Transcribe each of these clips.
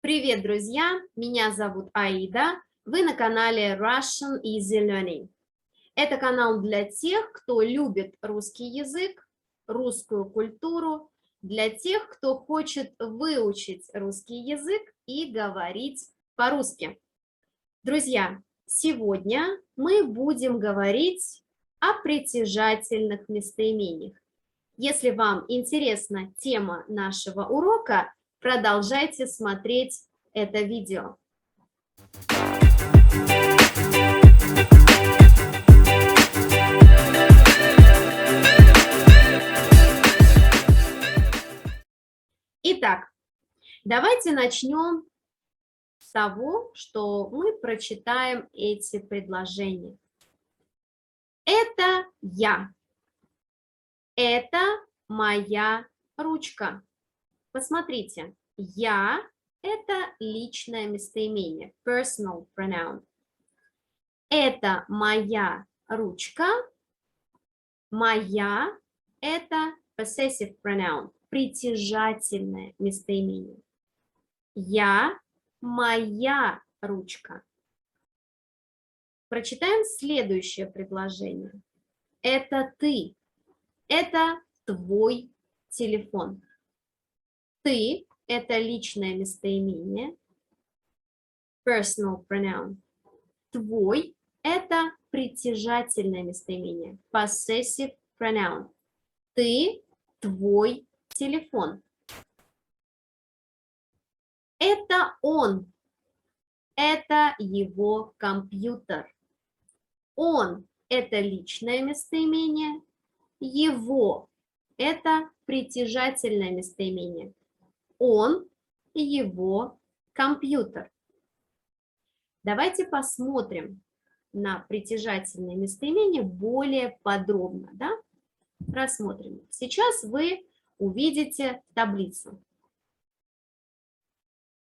Привет, друзья! Меня зовут Аида. Вы на канале Russian Easy Learning. Это канал для тех, кто любит русский язык, русскую культуру, для тех, кто хочет выучить русский язык и говорить по-русски. Друзья, сегодня мы будем говорить о притяжательных местоимениях. Если вам интересна тема нашего урока, продолжайте смотреть это видео. Итак, давайте начнем с того, что мы прочитаем эти предложения. Это я. Это моя ручка. Посмотрите, я – это личное местоимение, personal pronoun. Это моя ручка. Моя – это possessive pronoun, притяжательное местоимение. Я – моя ручка. Прочитаем следующее предложение. Это ты. Это твой телефон. Ты – это личное местоимение, personal pronoun. Твой – это притяжательное местоимение, possessive pronoun. Ты – твой телефон. Это он. Это его компьютер. Он – это личное местоимение. Его – это притяжательное местоимение. Он – его компьютер. Давайте посмотрим на притяжательное местоимение более подробно. Да? Рассмотрим. Сейчас вы увидите таблицу.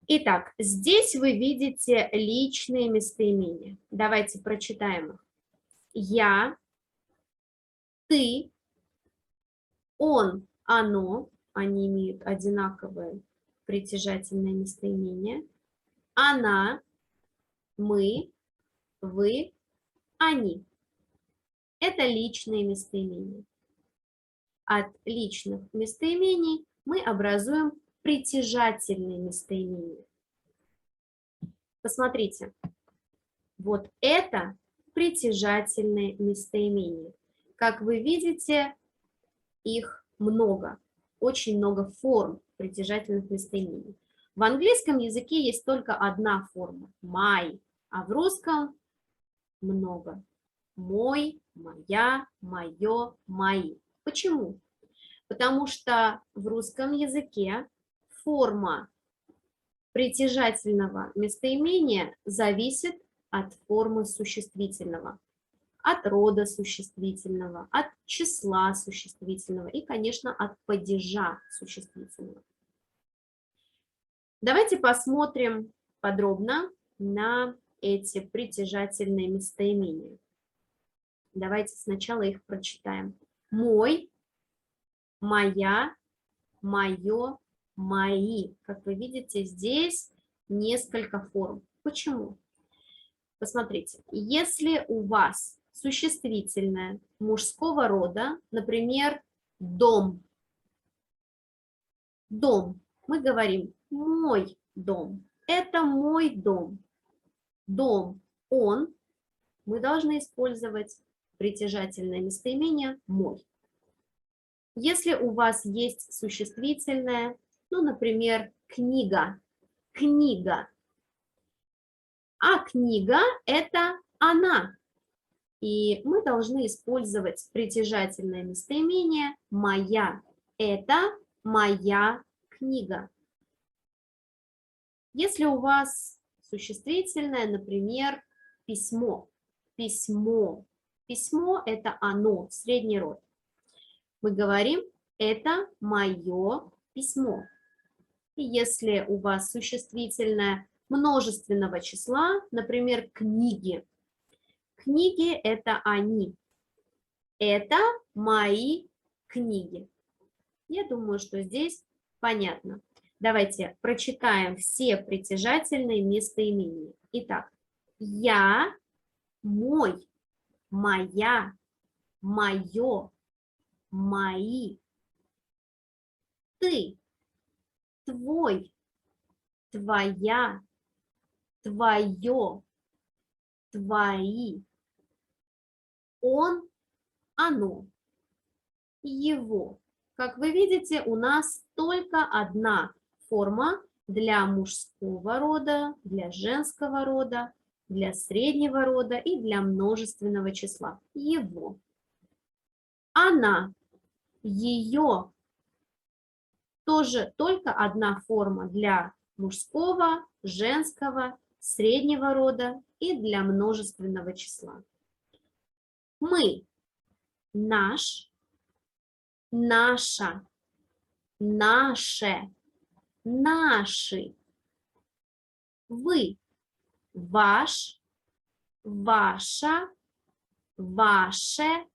Итак, здесь вы видите личные местоимения. Давайте прочитаем их. Я, ты, он, оно, они имеют одинаковое притяжательное местоимение. Она, мы, вы, они. Это личные местоимения. От личных местоимений мы образуем притяжательные местоимения. Посмотрите, вот это притяжательные местоимения. Как вы видите, их много, очень много форм притяжательных местоимений. В английском языке есть только одна форма – my, а в русском много. Мой, моя, мое, мои. Почему? Потому что в русском языке форма притяжательного местоимения зависит от формы существительного, от рода существительного, от числа существительного и, конечно, от падежа существительного. Давайте посмотрим подробно на эти притяжательные местоимения. Давайте сначала их прочитаем. Мой, моя, мое, мои. Как вы видите, здесь несколько форм. Почему? Посмотрите, если у вас существительное мужского рода, например, дом. Дом. Мы говорим мой дом. Это мой дом. Дом, он. Мы должны использовать притяжательное местоимение мой. Если у вас есть существительное, ну, например, книга. Книга. А книга – это она. И мы должны использовать притяжательное местоимение «моя». Это моя книга. Если у вас существительное, например, письмо. Письмо. Письмо – это оно, средний род. Мы говорим «это мое письмо». И если у вас существительное множественного числа, например, книги. Книги – это они. Это мои книги. Я думаю, что здесь понятно. Давайте прочитаем все притяжательные местоимения. Итак, я, мой, моя, мое, мои, ты, твой, твоя, твое, твои, он, оно, его. Как вы видите, у нас только одна форма для мужского рода, для женского рода, для среднего рода и для множественного числа. Его. Она, ее. Тоже только одна форма для мужского, женского, среднего рода и для множественного числа. Мы, наш, наша, наше, наши. Вы, ваш, ваша, ваше,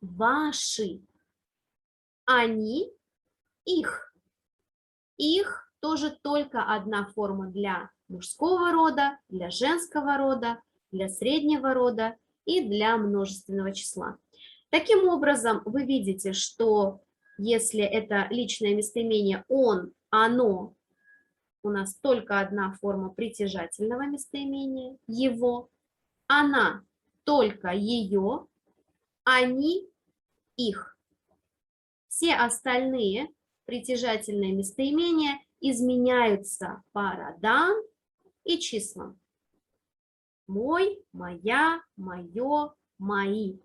ваши. Они, их. Их тоже только одна форма для мужского рода, для женского рода, для среднего рода и для множественного числа. Таким образом, вы видите, что если это личное местоимение он, оно, у нас только одна форма притяжательного местоимения, его, она, только ее, они, их. Все остальные притяжательные местоимения изменяются по родам и числам. Мой, моя, мое, мои.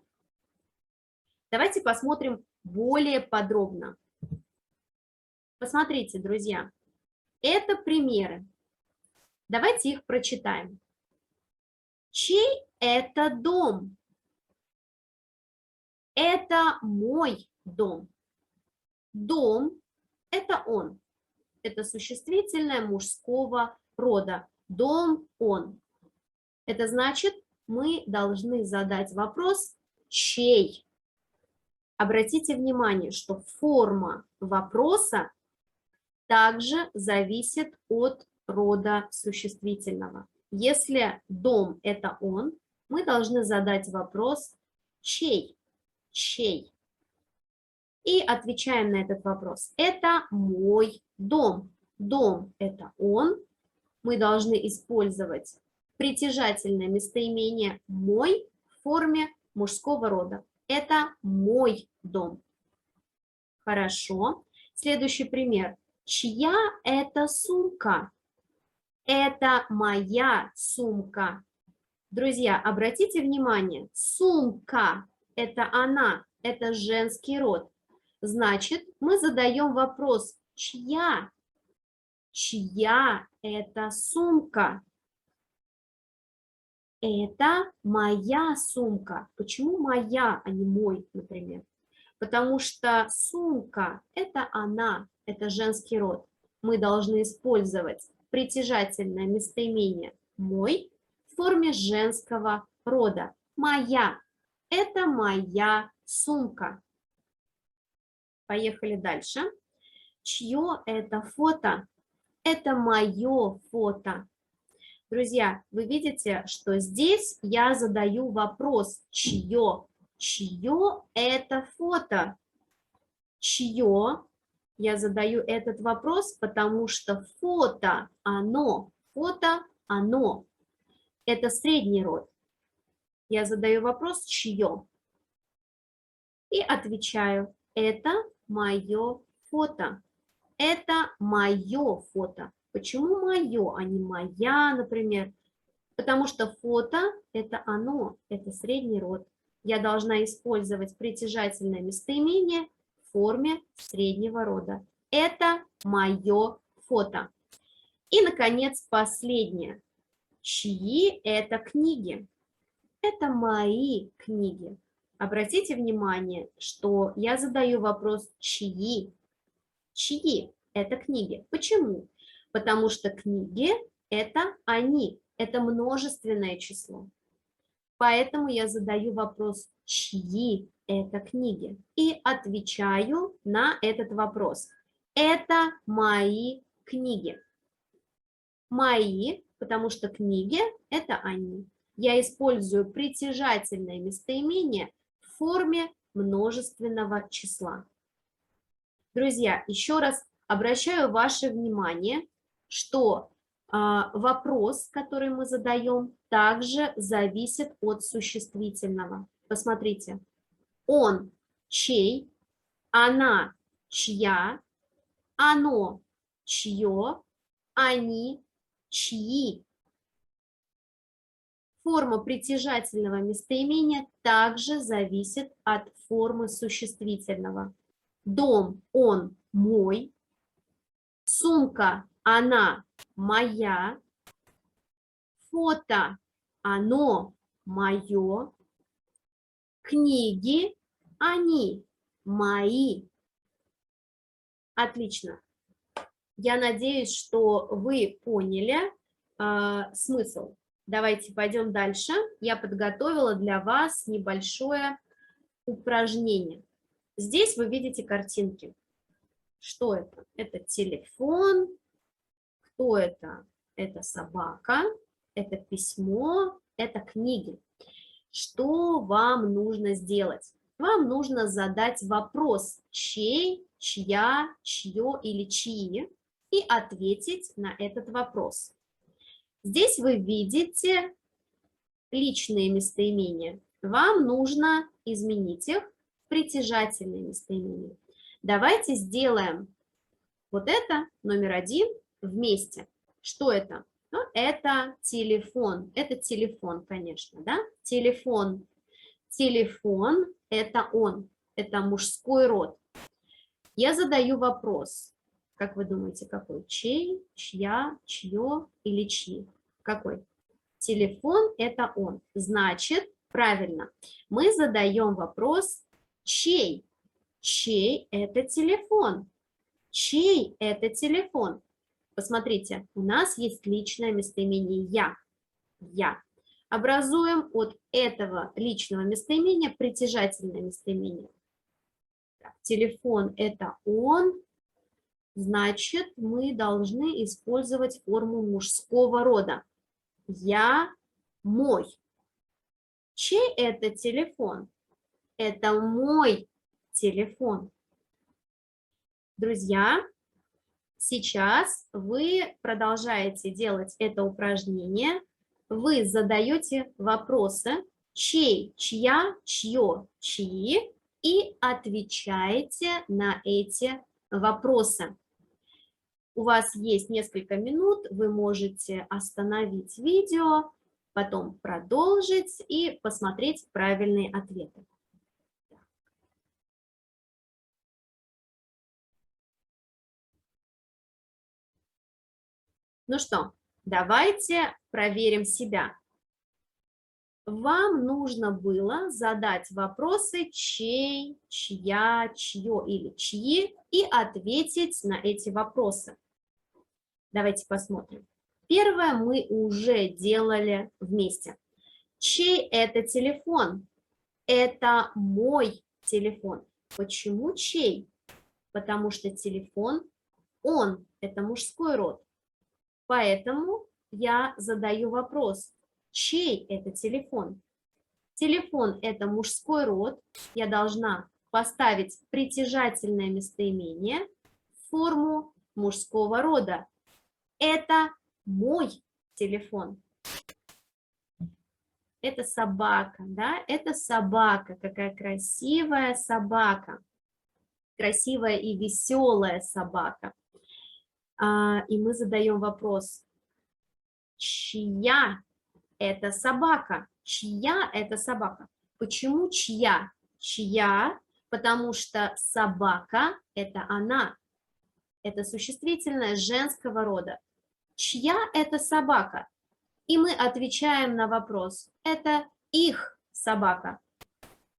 Давайте посмотрим более подробно. Посмотрите, друзья, это примеры. Давайте их прочитаем. Чей это дом? Это мой дом. Дом – это он. Это существительное мужского рода. Дом – он. Это значит, мы должны задать вопрос «чей?». Обратите внимание, что форма вопроса также зависит от рода существительного. Если дом – это он, мы должны задать вопрос «чей?». Чей? И отвечаем на этот вопрос. Это мой дом. Дом – это он. Мы должны использовать притяжательное местоимение «мой» в форме мужского рода. Это мой дом. Хорошо. Следующий пример. Чья это сумка? Это моя сумка. Друзья, обратите внимание, сумка – это она, это женский род. Значит, мы задаем вопрос, чья? Чья это сумка? Это моя сумка. Почему моя, а не мой, например? Потому что сумка – это она, это женский род. Мы должны использовать притяжательное местоимение «мой» в форме женского рода. Моя – это моя сумка. Поехали дальше. Чье это фото? Это мое фото. Друзья, вы видите, что здесь я задаю вопрос «чье?». Чье это фото? Чье? Я задаю этот вопрос, потому что фото, оно. Фото, оно. Это средний род. Я задаю вопрос «чье?». И отвечаю «это мое фото». Это мое фото. Почему мое, а не моя, например? Потому что фото – это оно, это средний род. Я должна использовать притяжательное местоимение в форме среднего рода. Это мое фото. И, наконец, последнее. Чьи это книги? Это мои книги. Обратите внимание, что я задаю вопрос «чьи?». Чьи это книги? Почему? Потому что книги – это они, это множественное число. Поэтому я задаю вопрос «чьи это книги?» и отвечаю на этот вопрос. Это мои книги. Мои, потому что книги – это они. Я использую притяжательное местоимение в форме множественного числа. Друзья, еще раз обращаю ваше внимание, что вопрос, который мы задаем, также зависит от существительного. Посмотрите, он чей, она чья, оно чье, они чьи. Форма притяжательного местоимения также зависит от формы существительного. Дом, он мой, сумка, она моя, фото, оно мое, книги, они мои. Отлично. Я надеюсь, что вы поняли смысл. Давайте пойдем дальше. Я подготовила для вас небольшое упражнение. Здесь вы видите картинки. Что это? Это телефон. Кто это? Это собака. Это письмо. Это книги. Что вам нужно сделать? Вам нужно задать вопрос: чей, чья, чье или чьи, и ответить на этот вопрос. Здесь вы видите личные местоимения. Вам нужно изменить их в притяжательные местоимения. Давайте сделаем вот это, номер 1, вместе. Что это? Ну, это телефон. Это телефон, конечно, да? Телефон. Телефон – это он. Это мужской род. Я задаю вопрос. Как вы думаете, какой? Чей, чья, чье или чьи? Какой? Телефон – это он. Значит, правильно, мы задаем вопрос чей. Чей – это телефон? Чей – это телефон? Посмотрите, у нас есть личное местоимение «я». «Я». Образуем от этого личного местоимения притяжательное местоимение. Так, телефон – это он. Значит, мы должны использовать форму мужского рода. Я мой. Чей это телефон? Это мой телефон. Друзья, сейчас вы продолжаете делать это упражнение. Вы задаете вопросы чей, чья, чье, чьи и отвечаете на эти вопросы. У вас есть несколько минут, вы можете остановить видео, потом продолжить и посмотреть правильные ответы. Ну что, давайте проверим себя. Вам нужно было задать вопросы чей, чья, чье или чьи и ответить на эти вопросы. Давайте посмотрим. Первое мы уже делали вместе. Чей это телефон? Это мой телефон. Почему чей? Потому что телефон, он, это мужской род. Поэтому я задаю вопрос, чей это телефон? Телефон – это мужской род. Я должна поставить притяжательное местоимение в форму мужского рода. Это мой телефон. Это собака, да? Это собака. Какая красивая собака. Красивая и веселая собака. И мы задаем вопрос, чья это собака? Чья это собака? Почему чья? Чья, потому что собака – это она. Это существительное женского рода. Чья это собака? И мы отвечаем на вопрос. Это их собака.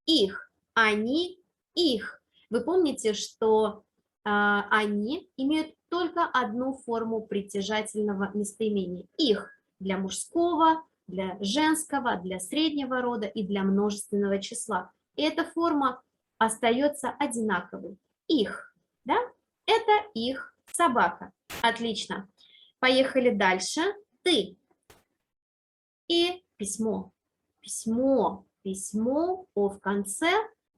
Их. Они, их. Вы помните, что они имеют только одну форму притяжательного местоимения. Их для мужского, для женского, для среднего рода и для множественного числа. И эта форма остается одинаковой. Их. Да? Это их собака. Отлично. Поехали дальше. Ты. И письмо. Письмо. Письмо О в конце.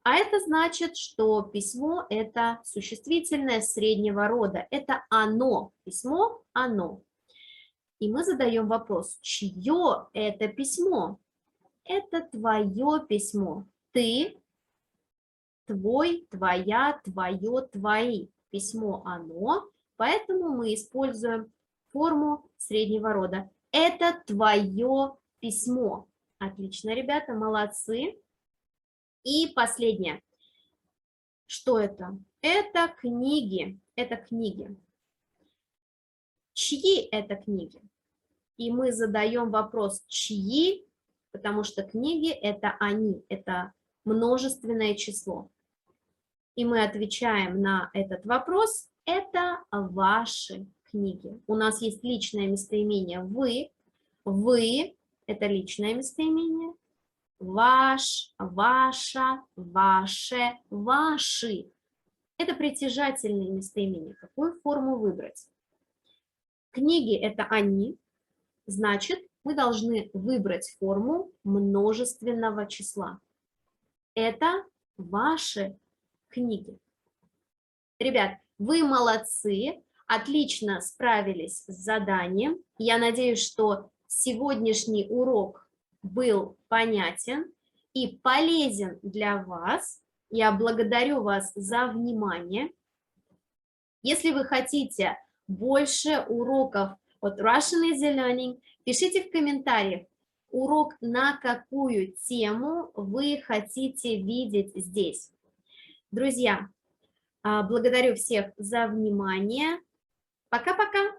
А это значит, что письмо – это существительное среднего рода. Это оно. Письмо – оно. И мы задаем вопрос, чье это письмо? Это твое письмо. Ты, твой, твоя, твое, твои. Письмо оно, поэтому мы используем форму среднего рода. Это твое письмо. Отлично, ребята, молодцы. И последнее. Что это? Это книги. Это книги. Чьи это книги? И мы задаем вопрос, чьи, потому что книги – это они, это множественное число. И мы отвечаем на этот вопрос, это ваши книги. У нас есть личное местоимение вы – это личное местоимение, ваш, ваша, ваше, ваши. Это притяжательные местоимения. Какую форму выбрать? Книги – это они, значит, мы должны выбрать форму множественного числа. Это ваши книги. Ребят, вы молодцы, отлично справились с заданием. Я надеюсь, что сегодняшний урок был понятен и полезен для вас. Я благодарю вас за внимание. Если вы хотите больше уроков от Russian Easy Learning, пишите в комментариях урок, на какую тему вы хотите видеть здесь. Друзья, благодарю всех за внимание. Пока-пока!